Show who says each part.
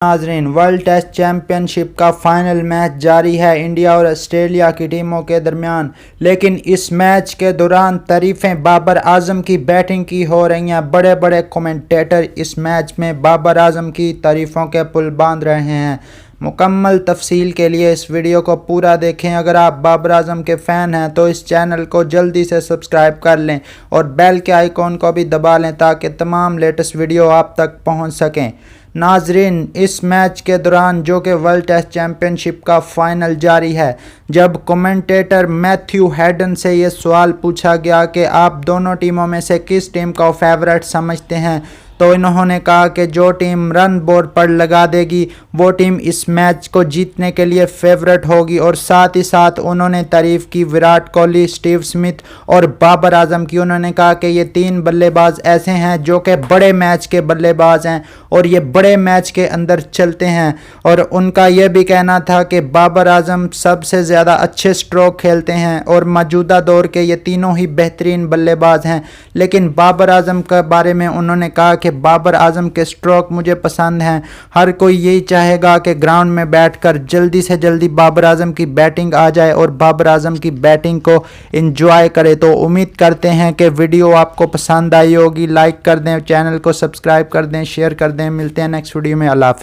Speaker 1: नाजरीन, world test championship का final match जारी है इंडिया और ऑस्ट्रेलिया की टीमों के दरमियान। लेकिन इस मैच के दौरान तारीफें बाबर आजम की बैटिंग की हो रही हैं। बड़े बड़े कमेंटेटर इस मैच में बाबर आजम की तारीफों के पुल बांध रहे हैं। मुकम्मल तफसील के लिए इस वीडियो को पूरा देखें। अगर आप बाबर आजम के फ़ैन हैं तो इस चैनल को जल्दी से सब्सक्राइब कर लें और बेल के आइकॉन को भी दबा लें ताकि तमाम लेटेस्ट वीडियो आप तक पहुंच सकें। नाजरीन, इस मैच के दौरान जो कि वर्ल्ड टेस्ट चैंपियनशिप का फाइनल जारी है, जब कमेंटेटर मैथ्यू हेडन से ये सवाल पूछा गया कि आप दोनों टीमों में से किस टीम को फेवरेट समझते हैं, तो इन्होंने कहा कि जो टीम रन बोर्ड पर लगा देगी वो टीम इस मैच को जीतने के लिए फेवरेट होगी। और साथ ही साथ उन्होंने तारीफ़ की विराट कोहली, स्टीव स्मिथ और बाबर आजम की। उन्होंने कहा कि ये तीन बल्लेबाज ऐसे हैं जो कि बड़े मैच के बल्लेबाज हैं और ये बड़े मैच के अंदर चलते हैं। और उनका यह भी कहना था कि बाबर आजम सबसे ज़्यादा अच्छे स्ट्रोक खेलते हैं और मौजूदा दौर के ये तीनों ही बेहतरीन बल्लेबाज हैं। लेकिन बाबर आजम के बारे में उन्होंने कहा कि बाबर आजम के स्ट्रोक मुझे पसंद हैं। हर कोई यही चाहेगा कि ग्राउंड में बैठकर जल्दी से जल्दी बाबर आजम की बैटिंग आ जाए और बाबर आजम की बैटिंग को एंजॉय करे। तो उम्मीद करते हैं कि वीडियो आपको पसंद आई होगी। लाइक कर दें, चैनल को सब्सक्राइब कर दें, शेयर कर दें। मिलते हैं नेक्स्ट वीडियो में। अल्लाह हाफ़िज़।